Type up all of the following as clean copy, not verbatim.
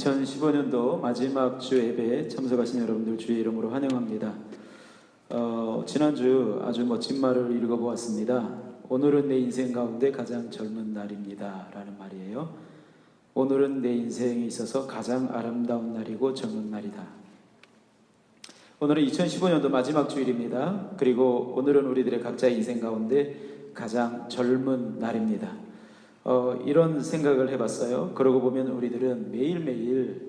2015년도 마지막 주 예배에 참석하신 여러분들 주의 이름으로 환영합니다. 지난주 아주 멋진 말을 읽어보았습니다. 오늘은 내 인생 가운데 가장 젊은 날입니다 라는 말이에요. 오늘은 내 인생에 있어서 가장 아름다운 날이고 젊은 날이다. 오늘은 2015년도 마지막 주일입니다. 그리고 오늘은 우리들의 각자의 인생 가운데 가장 젊은 날입니다. 이런 생각을 해봤어요. 그러고 보면 우리들은 매일매일의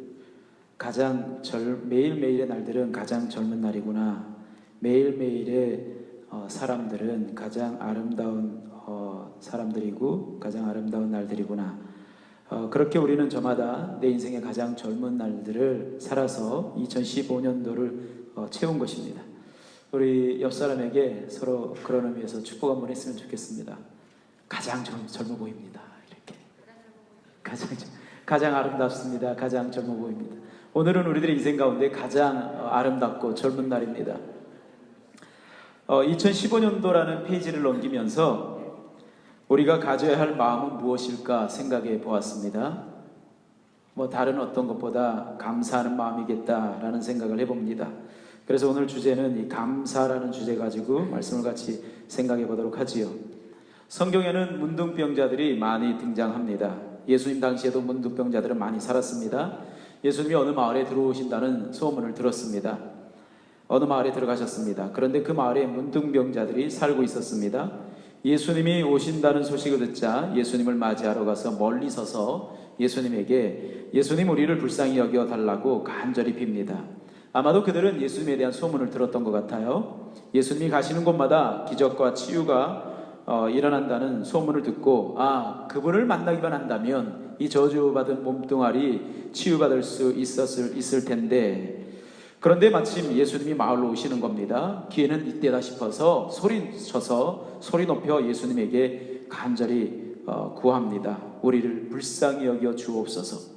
날들은 가장 젊은 날이구나. 매일매일의 사람들은 가장 아름다운 사람들이고 가장 아름다운 날들이구나. 그렇게 우리는 저마다 내 인생의 가장 젊은 날들을 살아서 2015년도를 채운 것입니다. 우리 옆 사람에게 서로 그런 의미에서 축복 한번 했으면 좋겠습니다. 가장 젊어 보입니다. 이렇게 가장 아름답습니다. 가장 젊어 보입니다. 오늘은 우리들의 인생 가운데 가장 아름답고 젊은 날입니다. 2015년도라는 페이지를 넘기면서 우리가 가져야 할 마음은 무엇일까 생각해 보았습니다. 다른 어떤 것보다 감사하는 마음이겠다라는 생각을 해봅니다. 그래서 오늘 주제는 이 감사라는 주제 가지고 말씀을 같이 생각해 보도록 하지요. 성경에는 문둥병자들이 많이 등장합니다. 예수님 당시에도 문둥병자들은 많이 살았습니다. 예수님이 어느 마을에 들어오신다는 소문을 들었습니다. 어느 마을에 들어가셨습니다. 그런데 그 마을에 문둥병자들이 살고 있었습니다. 예수님이 오신다는 소식을 듣자 예수님을 맞이하러 가서 멀리 서서 예수님에게 예수님 우리를 불쌍히 여겨달라고 간절히 빕니다. 아마도 그들은 예수님에 대한 소문을 들었던 것 같아요. 예수님이 가시는 곳마다 기적과 치유가 일어난다는 소문을 듣고 그분을 만나기만 한다면 이 저주받은 몸뚱아리 치유받을 수 있을 텐데, 그런데 마침 예수님이 마을로 오시는 겁니다. 기회는 이때다 싶어서 소리 높여 예수님에게 간절히 구합니다. 우리를 불쌍히 여겨 주옵소서.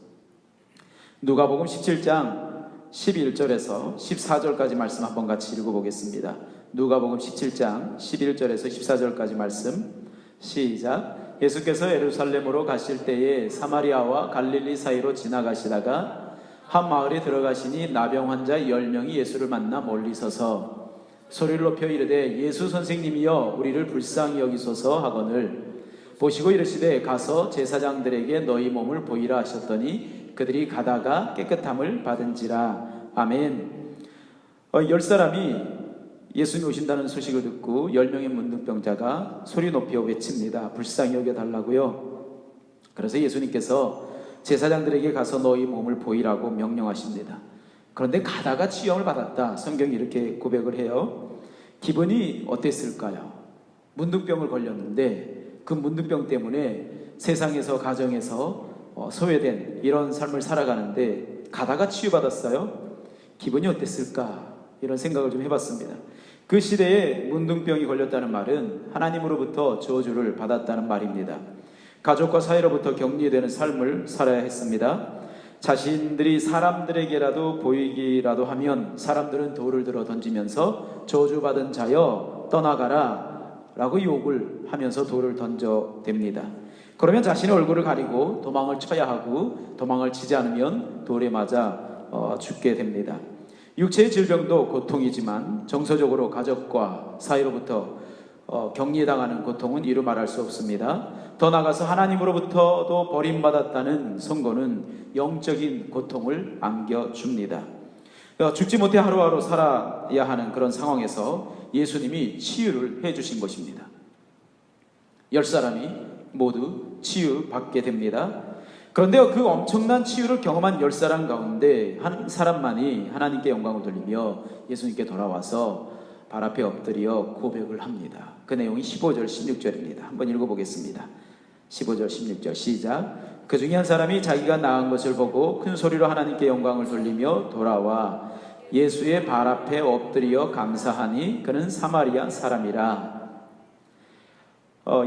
누가복음 17장 11절에서 14절까지 말씀 한번 같이 읽어보겠습니다. 누가복음 17장 11절에서 14절까지 말씀 시작. 예수께서 예루살렘으로 가실 때에 사마리아와 갈릴리 사이로 지나가시다가 한 마을에 들어가시니 나병 환자 10명이 예수를 만나 멀리 서서 소리를 높여 이르되 예수 선생님이여 우리를 불쌍히 여기소서 하거늘 보시고 이르시되 가서 제사장들에게 너희 몸을 보이라 하셨더니 그들이 가다가 깨끗함을 받은지라. 아멘. 10사람이 예수님이 오신다는 소식을 듣고 10명의 문둥병자가 소리 높여 외칩니다. 불쌍히 여겨달라고요. 그래서 예수님께서 제사장들에게 가서 너희 몸을 보이라고 명령하십니다. 그런데 가다가 치유를 받았다. 성경이 이렇게 고백을 해요. 기분이 어땠을까요? 문둥병을 걸렸는데 그 문둥병 때문에 세상에서 가정에서 소외된 이런 삶을 살아가는데 가다가 치유받았어요. 기분이 어땠을까? 이런 생각을 좀 해봤습니다. 그 시대에 문둥병이 걸렸다는 말은 하나님으로부터 저주를 받았다는 말입니다. 가족과 사이로부터 격리되는 삶을 살아야 했습니다. 자신들이 사람들에게라도 보이기라도 하면 사람들은 돌을 들어 던지면서 저주받은 자여 떠나가라 라고 욕을 하면서 돌을 던져댑니다. 그러면 자신의 얼굴을 가리고 도망을 쳐야 하고 도망을 치지 않으면 돌에 맞아 죽게 됩니다. 육체의 질병도 고통이지만 정서적으로 가족과 사이로부터 격리당하는 고통은 이루 말할 수 없습니다. 더 나아가서 하나님으로부터도 버림받았다는 선고는 영적인 고통을 안겨줍니다. 죽지 못해 하루하루 살아야 하는 그런 상황에서 예수님이 치유를 해주신 것입니다. 10사람이 모두 치유받게 됩니다. 그런데 그 엄청난 치유를 경험한 10사람 가운데 한 사람만이 하나님께 영광을 돌리며 예수님께 돌아와서 발 앞에 엎드려 고백을 합니다. 그 내용이 15절 16절입니다. 한번 읽어보겠습니다. 15절 16절 시작. 그 중에 한 사람이 자기가 나은 것을 보고 큰 소리로 하나님께 영광을 돌리며 돌아와 예수의 발 앞에 엎드려 감사하니 그는 사마리아 사람이라.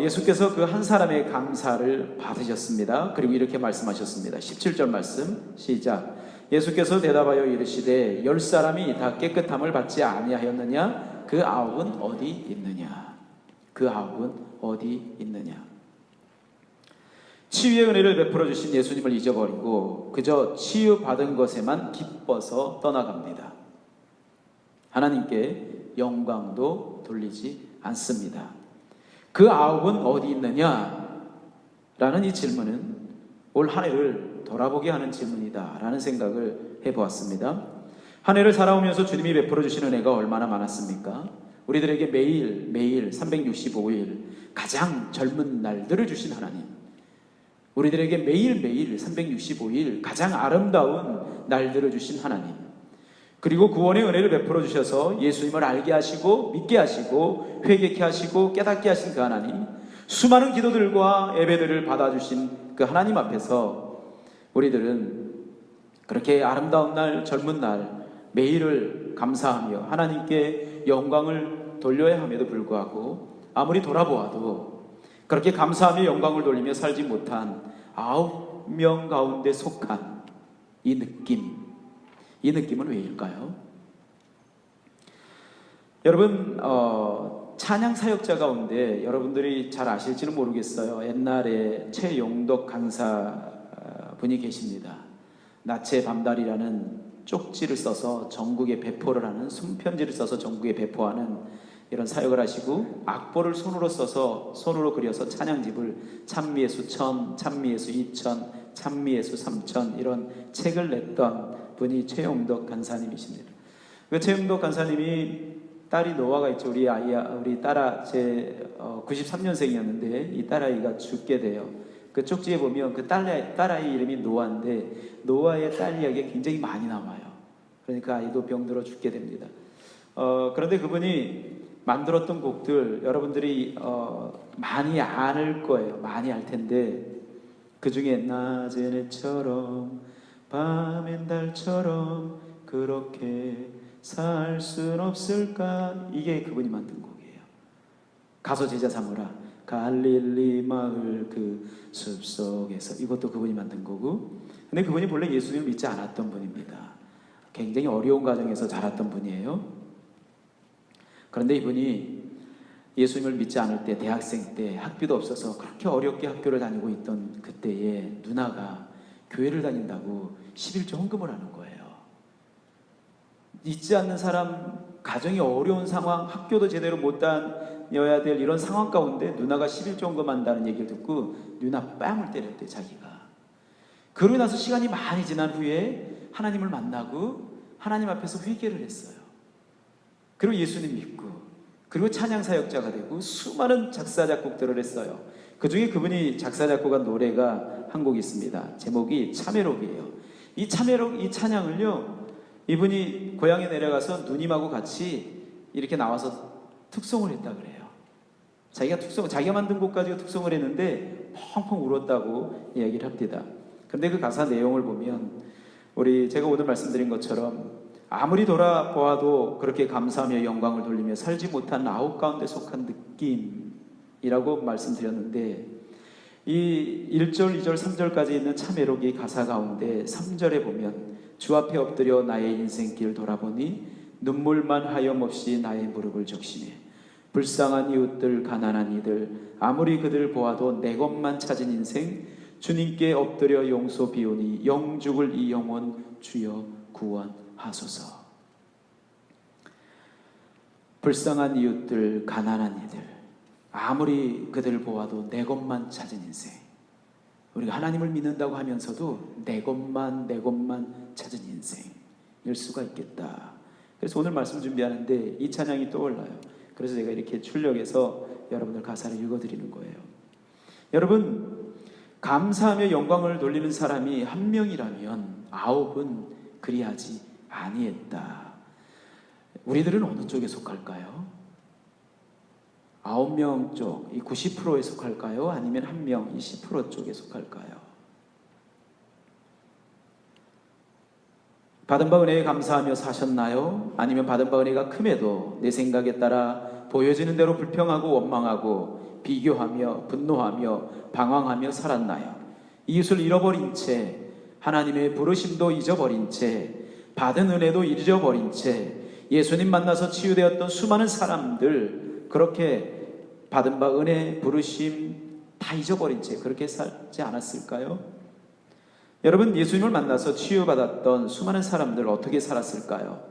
예수께서 그 한 사람의 감사를 받으셨습니다. 그리고 이렇게 말씀하셨습니다. 17절 말씀 시작. 예수께서 대답하여 이르시되 10사람이 다 깨끗함을 받지 아니하였느냐? 그 아홉은 어디 있느냐? 그 아홉은 어디 있느냐? 치유의 은혜를 베풀어 주신 예수님을 잊어버리고 그저 치유받은 것에만 기뻐서 떠나갑니다. 하나님께 영광도 돌리지 않습니다. 그 아홉은 어디 있느냐? 라는 이 질문은 올 한 해를 돌아보게 하는 질문이다 라는 생각을 해보았습니다. 한 해를 살아오면서 주님이 베풀어 주시는 은혜가 얼마나 많았습니까? 우리들에게 매일 365일 가장 젊은 날들을 주신 하나님, 우리들에게 매일매일 365일 가장 아름다운 날들을 주신 하나님, 그리고 구원의 은혜를 베풀어 주셔서 예수님을 알게 하시고 믿게 하시고 회개케 하시고 깨닫게 하신 그 하나님, 수많은 기도들과 예배들을 받아주신 그 하나님 앞에서 우리들은 그렇게 아름다운 날, 젊은 날 매일을 감사하며 하나님께 영광을 돌려야 함에도 불구하고 아무리 돌아보아도 그렇게 감사하며 영광을 돌리며 살지 못한 9명 가운데 속한 이 느낌은 왜일까요? 여러분, 찬양 사역자 가운데 여러분들이 잘 아실지는 모르겠어요. 옛날에 최용덕 강사 분이 계십니다. 낫의 밤달이라는 쪽지를 써서 전국에 배포를 하는, 순편지를 써서 전국에 배포하는 이런 사역을 하시고, 악보를 손으로 그려서 찬양집을 찬미예수 1000, 찬미예수 2000, 찬미예수 3000 이런 책을 냈던 분이 최용덕 간사님이십니다. 그 최용덕 간사님이 딸이 노아가 있죠. 우리 딸아, 93년생이었는데 이 딸아이가 죽게 돼요. 그 쪽지에 보면 그 딸아이 이름이 노아인데 노아의 딸 이야기가 굉장히 많이 나와요. 그러니까 아이도 병들어 죽게 됩니다. 그런데 그분이 만들었던 곡들 여러분들이 많이 알 거예요. 많이 알 텐데 그 중에 낮엔 해처럼 밤엔 달처럼 그렇게 살 순 없을까, 이게 그분이 만든 곡이에요. 가서 제자 삼으라, 갈릴리 마을 그 숲속에서, 이것도 그분이 만든 거고. 근데 그분이 본래 예수님을 믿지 않았던 분입니다. 굉장히 어려운 가정에서 자랐던 분이에요. 그런데 이분이 예수님을 믿지 않을 때, 대학생 때 학비도 없어서 그렇게 어렵게 학교를 다니고 있던 그때에 누나가 교회를 다닌다고 11조 헌금을 하는 거예요. 잊지 않는 사람, 가정이 어려운 상황, 학교도 제대로 못 다녀야 될 이런 상황 가운데 누나가 11조 헌금한다는 얘기를 듣고 누나 뺨을 때렸대, 자기가. 그러고 나서 시간이 많이 지난 후에 하나님을 만나고 하나님 앞에서 회개를 했어요. 그리고 예수님 믿고, 그리고 찬양 사역자가 되고 수많은 작사 작곡들을 했어요. 그 중에 그분이 작사 작곡한 노래가 한 곡 있습니다. 제목이 참회록이에요. 이 참회록, 이 찬양을요, 이분이 고향에 내려가서 누님하고 같이 이렇게 나와서 특송을 했다 그래요. 자기가 만든 곡 가지고 특송을 했는데 펑펑 울었다고 이야기를 합니다. 그런데 그 가사 내용을 보면 제가 오늘 말씀드린 것처럼 아무리 돌아보아도 그렇게 감사하며 영광을 돌리며 살지 못한 아홉 가운데 속한 느낌이라고 말씀드렸는데, 이 1절, 2절, 3절까지 있는 참회록의 가사 가운데 3절에 보면 주 앞에 엎드려 나의 인생길 돌아보니 눈물만 하염없이 나의 무릎을 적시네. 불쌍한 이웃들, 가난한 이들, 아무리 그들 보아도 내 것만 찾은 인생, 주님께 엎드려 용서 비오니 영죽을 이 영혼 주여 구원하소서. 불쌍한 이웃들, 가난한 이들, 아무리 그들 보아도 내 것만 찾은 인생. 우리가 하나님을 믿는다고 하면서도 내 것만 찾은 인생일 수가 있겠다. 그래서 오늘 말씀 준비하는데 이 찬양이 떠올라요. 그래서 제가 이렇게 출력해서 여러분들 가사를 읽어드리는 거예요. 여러분, 감사하며 영광을 돌리는 사람이 한 명이라면 아홉은 그리하지 아니했다. 우리들은 어느 쪽에 속할까요? 9명 쪽, 이 90%에 속할까요? 아니면 한 명, 이 10% 쪽에 속할까요? 받은 바 은혜에 감사하며 사셨나요? 아니면 받은 바 은혜가 큼에도 내 생각에 따라 보여지는 대로 불평하고 원망하고 비교하며 분노하며 방황하며 살았나요? 이웃을 잃어버린 채, 하나님의 부르심도 잊어버린 채, 받은 은혜도 잊어버린 채, 예수님 만나서 치유되었던 수많은 사람들, 그렇게 받은 바 은혜, 부르심, 다 잊어버린 채 그렇게 살지 않았을까요? 여러분, 예수님을 만나서 치유받았던 수많은 사람들 어떻게 살았을까요?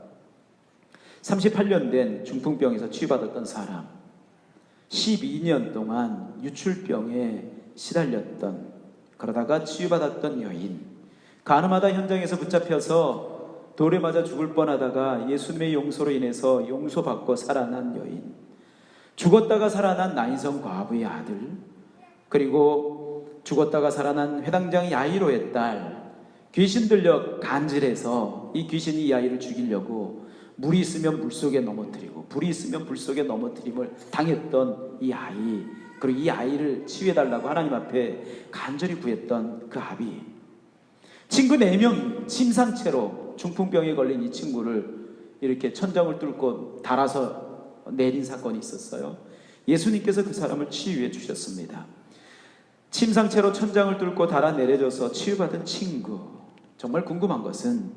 38년 된 중풍병에서 치유받았던 사람, 12년 동안 유출병에 시달렸던, 그러다가 치유받았던 여인, 가늠하다 현장에서 붙잡혀서 돌에 맞아 죽을 뻔하다가 예수님의 용서로 인해서 용서받고 살아난 여인, 죽었다가 살아난 나인성 과부의 아들, 그리고 죽었다가 살아난 회당장 야이로의 딸, 귀신 들려 간질해서 이 귀신이 이 아이를 죽이려고 물이 있으면 물속에 넘어뜨리고 불이 있으면 불 속에 넘어뜨림을 당했던 이 아이, 그리고 이 아이를 치유해달라고 하나님 앞에 간절히 구했던 그 아비, 친구 4명 침상채로 중풍병에 걸린 이 친구를 이렇게 천장을 뚫고 달아서 내린 사건이 있었어요. 예수님께서 그 사람을 치유해 주셨습니다. 침상채로 천장을 뚫고 달아 내려져서 치유받은 친구, 정말 궁금한 것은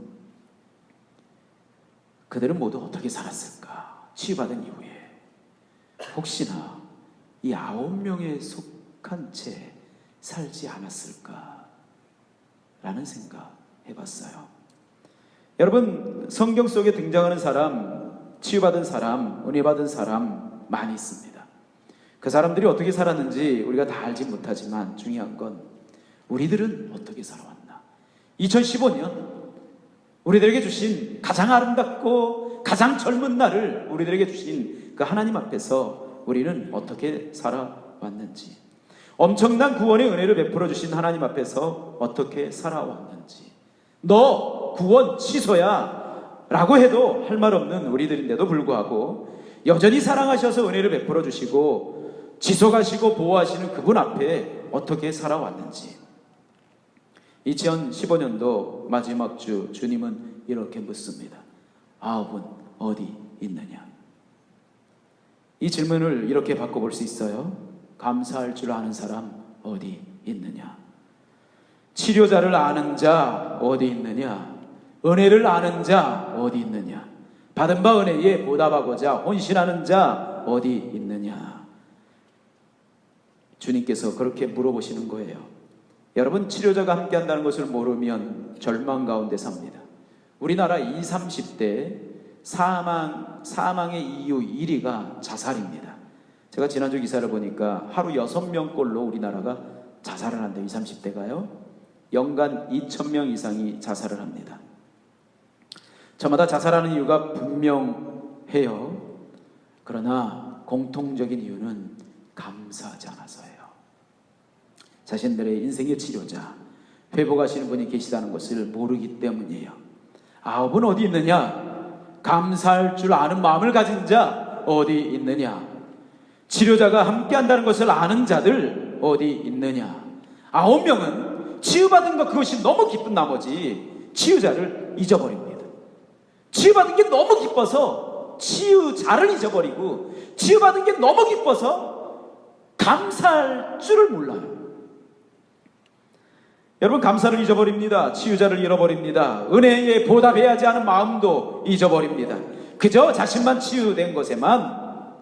그들은 모두 어떻게 살았을까? 치유받은 이후에 혹시나 이 9명에 속한 채 살지 않았을까? 라는 생각 해봤어요. 여러분, 성경 속에 등장하는 사람, 치유받은 사람, 은혜받은 사람 많이 있습니다. 그 사람들이 어떻게 살았는지 우리가 다 알지 못하지만 중요한 건 우리들은 어떻게 살아왔나. 2015년 우리들에게 주신 가장 아름답고 가장 젊은 날을 우리들에게 주신 그 하나님 앞에서 우리는 어떻게 살아왔는지, 엄청난 구원의 은혜를 베풀어 주신 하나님 앞에서 어떻게 살아왔는지, 너 구원 취소야 라고 해도 할 말 없는 우리들인데도 불구하고 여전히 사랑하셔서 은혜를 베풀어 주시고 지속하시고 보호하시는 그분 앞에 어떻게 살아왔는지, 2015년도 마지막 주 주님은 이렇게 묻습니다. 9은 어디 있느냐? 이 질문을 이렇게 바꿔볼 수 있어요. 감사할 줄 아는 사람 어디 있느냐? 치료자를 아는 자 어디 있느냐? 은혜를 아는 자 어디 있느냐? 받은 바 은혜에 보답하고자 헌신하는 자 어디 있느냐? 주님께서 그렇게 물어보시는 거예요. 여러분, 치료자가 함께 한다는 것을 모르면 절망 가운데 삽니다. 우리나라 20, 30대 사망의 이유 1위가 자살입니다. 제가 지난주 기사를 보니까 하루 6명꼴로 우리나라가 자살을 한대요. 20, 30대가요. 연간 2,000명 이상이 자살을 합니다. 저마다 자살하는 이유가 분명해요. 그러나 공통적인 이유는 감사하지 않아서예요. 자신들의 인생의 치료자, 회복하시는 분이 계시다는 것을 모르기 때문이에요. 9은 어디 있느냐? 감사할 줄 아는 마음을 가진 자 어디 있느냐? 치료자가 함께 한다는 것을 아는 자들 어디 있느냐? 9명은 치유받은 것, 그것이 너무 기쁜 나머지 치유자를 잊어버립니다. 치유받은 게 너무 기뻐서 치유자를 잊어버리고, 치유받은 게 너무 기뻐서 감사할 줄을 몰라요. 여러분, 감사를 잊어버립니다. 치유자를 잃어버립니다. 은혜에 보답해야지 하는 마음도 잊어버립니다. 그저 자신만 치유된 것에만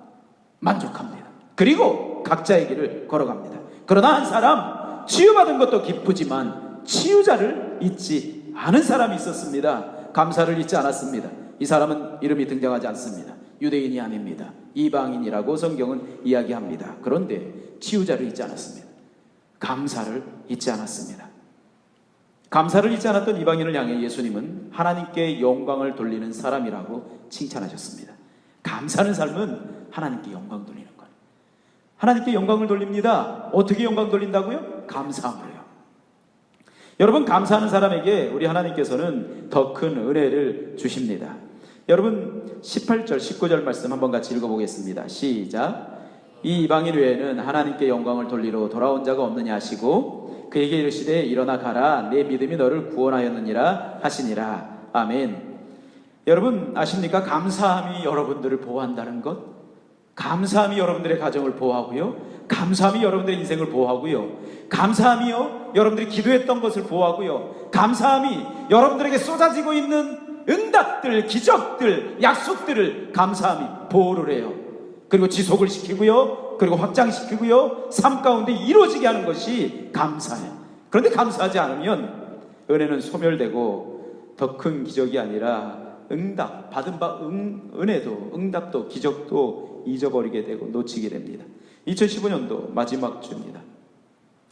만족합니다. 그리고 각자의 길을 걸어갑니다. 그러나 한 사람, 치유받은 것도 기쁘지만 치유자를 잊지 않은 사람이 있었습니다. 감사를 잊지 않았습니다. 이 사람은 이름이 등장하지 않습니다. 유대인이 아닙니다. 이방인이라고 성경은 이야기합니다. 그런데 치유자를 잊지 않았습니다. 감사를 잊지 않았습니다. 감사를 잊지 않았던 이방인을 향해 예수님은 하나님께 영광을 돌리는 사람이라고 칭찬하셨습니다. 감사하는 삶은 하나님께 영광 돌리는 거예요. 하나님께 영광을 돌립니다. 어떻게 영광 돌린다고요? 감사함으로요. 여러분, 감사하는 사람에게 우리 하나님께서는 더 큰 은혜를 주십니다. 여러분, 18절, 19절 말씀 한번 같이 읽어보겠습니다. 시작. 이 이방인 외에는 하나님께 영광을 돌리러 돌아온 자가 없느냐 하시고 그에게 이르시되 일어나 가라, 내 믿음이 너를 구원하였느니라 하시니라. 아멘. 여러분, 아십니까? 감사함이 여러분들을 보호한다는 것, 감사함이 여러분들의 가정을 보호하고요, 감사함이 여러분들의 인생을 보호하고요, 감사함이요 여러분들이 기도했던 것을 보호하고요, 감사함이 여러분들에게 쏟아지고 있는 응답들, 기적들, 약속들을 감사함이 보호를 해요. 그리고 지속을 시키고요, 그리고 확장시키고요, 삶 가운데 이루어지게 하는 것이 감사예요. 그런데 감사하지 않으면 은혜는 소멸되고 더 큰 기적이 아니라 응답, 받은 바 은혜도, 응답도, 기적도 잊어버리게 되고 놓치게 됩니다. 2015년도 마지막 주입니다.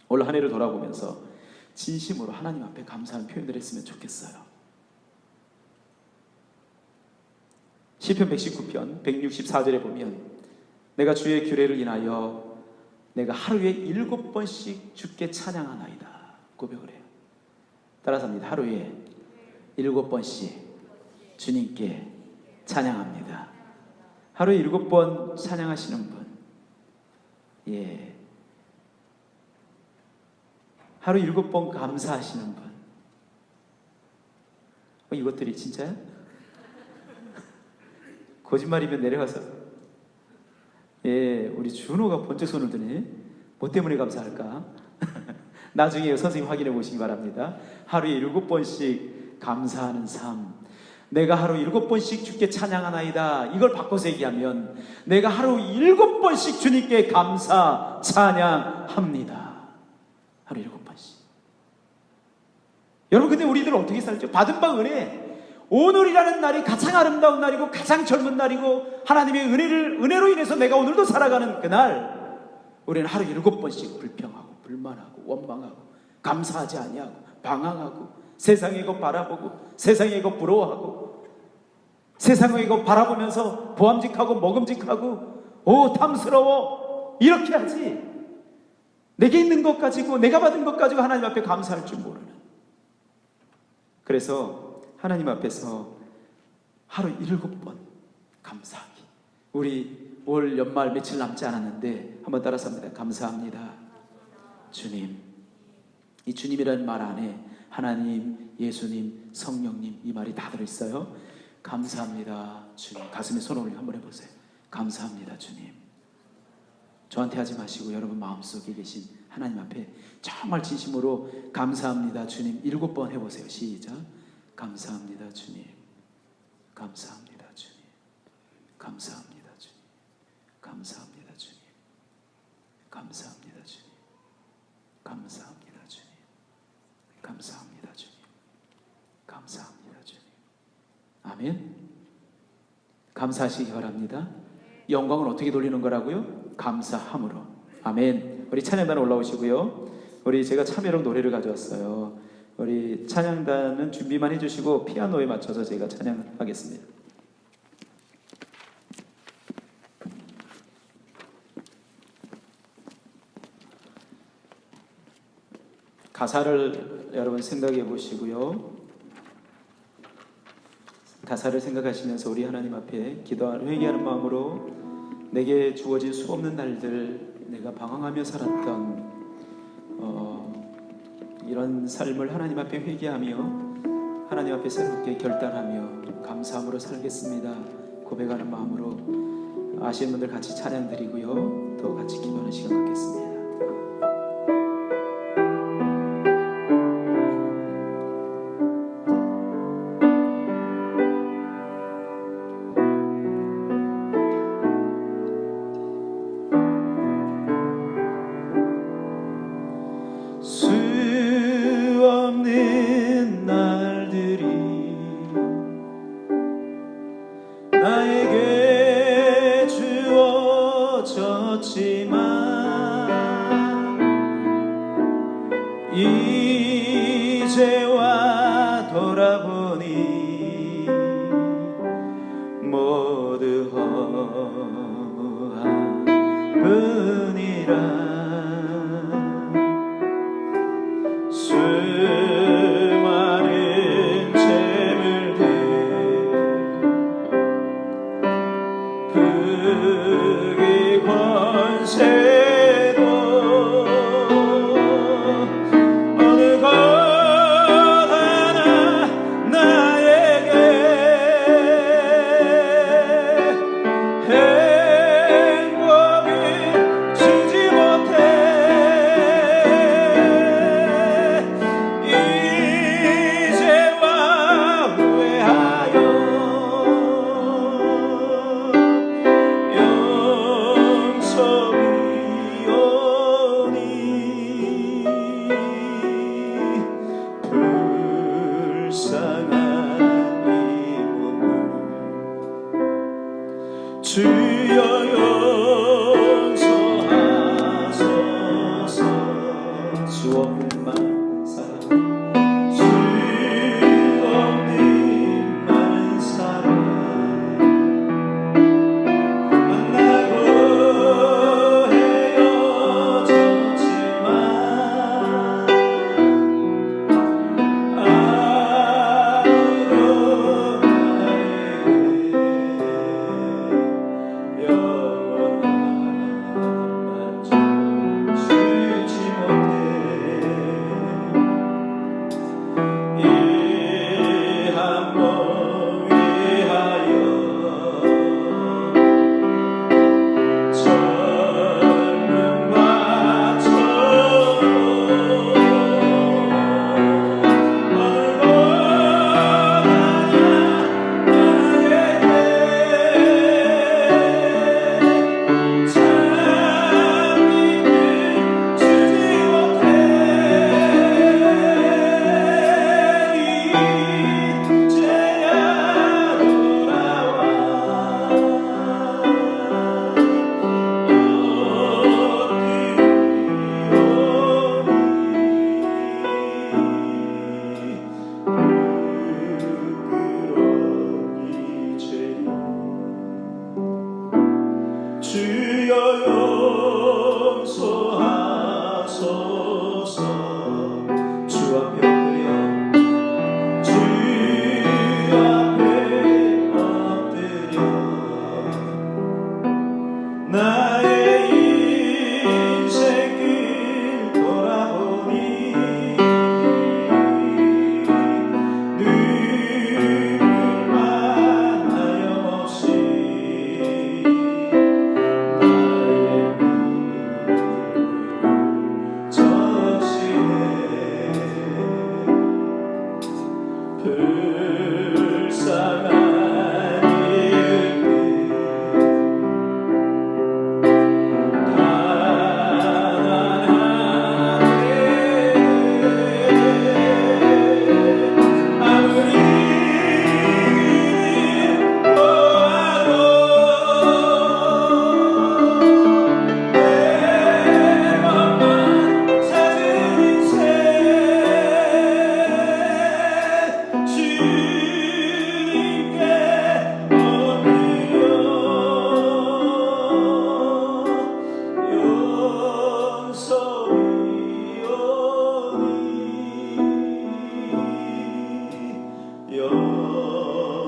올 한 해를 돌아보면서 진심으로 하나님 앞에 감사하는 표현을 했으면 좋겠어요. 시편 119편 164절에 보면 내가 주의 규례를 인하여 내가 하루에 7번씩 주께 찬양하나이다 고백을 해요. 따라서 합니다. 하루에 7번씩 주님께 찬양합니다. 하루에 7번 찬양하시는 분, 예, 하루 7번 감사하시는 분, 이것들이 진짜야? 거짓말이면 내려가서, 예, 우리 준호가 번쩍 손을 드네. 뭐 때문에 감사할까? 나중에 선생님 확인해 보시기 바랍니다. 하루에 7번씩 감사하는 삶, 내가 하루 7번씩 주께 찬양하나이다, 이걸 바꿔서 얘기하면 내가 하루 7번씩 주님께 감사 찬양합니다. 하루 7번씩. 여러분, 근데 우리들 어떻게 살죠? 받은 바 은혜, 오늘이라는 날이 가장 아름다운 날이고 가장 젊은 날이고 하나님의 은혜로 인해서 내가 오늘도 살아가는 그날, 우리는 하루 7번씩 불평하고 불만하고 원망하고 감사하지 아니하고 방황하고 세상의 것 바라보고 세상의 것 부러워하고 세상의 것 바라보면서 보암직하고 먹음직하고 탐스러워, 이렇게 하지. 내게 있는 것 가지고, 내가 받은 것 가지고 하나님 앞에 감사할 줄 모르는. 그래서 하나님 앞에서 하루 7번 감사하기. 우리 올 연말 며칠 남지 않았는데 한번 따라서 합니다. 감사합니다 주님. 이 주님이라는 말 안에 하나님, 예수님, 성령님, 이 말이 다 들어있어요. 감사합니다 주님. 가슴에 손을 올려 한번 해보세요. 감사합니다 주님. 저한테 하지 마시고 여러분 마음속에 계신 하나님 앞에 정말 진심으로 감사합니다 주님 7번 해보세요. 시작. 감사합니다 주님. 감사합니다 주님. 감사합니다 주님. 감사합니다 주님. 감사합니다 주님. 감사합니다 주님. 감사합니다 주님. 감사합니다 주님. 아멘. 감사하시기 바랍니다. 영광을 어떻게 돌리는 거라고요? 감사함으로. 아멘. 우리 찬양단 올라오시고요. 우리 제가 참여로 노래를 가져왔어요. 우리 찬양단은 준비만 해주시고 피아노에 맞춰서 제가 찬양하겠습니다. 가사를 여러분 생각해 보시고요. 가사를 생각하시면서 우리 하나님 앞에 기도하는, 회개하는 마음으로 내게 주어진 수없는 날들, 내가 방황하며 살았던 이런 삶을 하나님 앞에 회개하며 하나님 앞에 새롭게 결단하며 감사함으로 살겠습니다 고백하는 마음으로 아시는 분들 같이 찬양 드리고요, 또 같이 기도하는 시간 갖겠습니다. 나에게 주어졌지만 이제와 돌아보니 모두 허무한 뿐이라. 수많은 재물들 부귀 권세도 어느 것 하나 나에게 행복을 주지 못해 용서하소서. 주 앞에 엎드려 주 앞에 엎드려 나의 인생길 돌아보니 눈물만 하염없이 나의 적시네. 불쌍한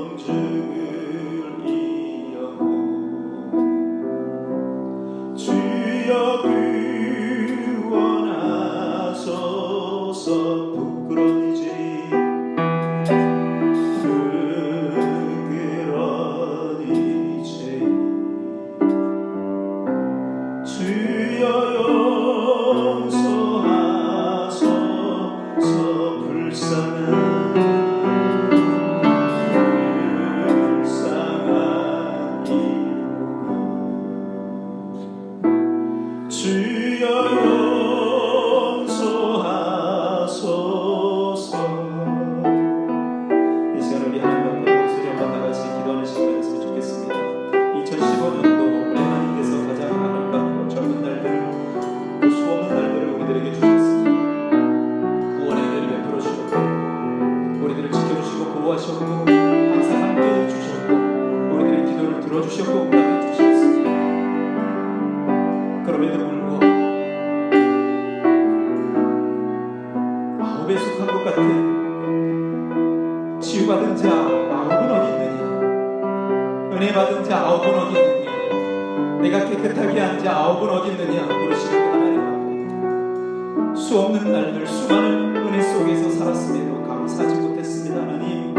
영증을 이어가 주여 구원하소서. 부끄러운 이제 주여 용서하소서. 불쌍한 주여 용서하소서. 이 시간 우리 하나님 앞에 목소리 한번 다같이 기도하는 시간이었으면 좋겠습니다. 2015년도 하나님께서 가장 아름답고 젊은 날들, 또 수없는 날들을 우리들에게 주셨습니다. 구원의 은혜를 베풀어 주셨고 우리들을 지켜주시고 보호하셨고 항상 함께해 주셨고 우리들의 기도를 들어주셨고 응답해 주셨습니다. 그럼에도 불구하고 아홉에 속한 것 같은 치유받은 자 아홉은 어디 있느냐, 은혜 받은 자 아홉은 어디 있느냐, 내가 깨끗하게 한 자 아홉은 어디 있느냐 부르시는 하나님 앞에 수없는 날들 수많은 은혜 속에서 살았음에도 감사하지 못했습니다. 하나님,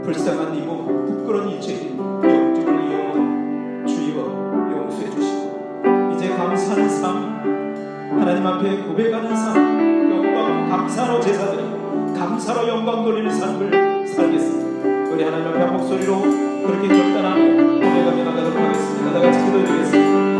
불쌍한 이 몸 부끄러운 이 죄인 영증을 이어 주여 용서해 주시고 이제 감사하는 삶, 하나님 앞에 고백하는 삶, 영광 감사로 제사드리 감사로 영광 돌리는 삶을 살겠습니다. 우리 하나님 앞에 한 목소리로 그렇게 결단하며 고백하며 나가도록 하겠습니다. 다 같이 기도드리겠습니다.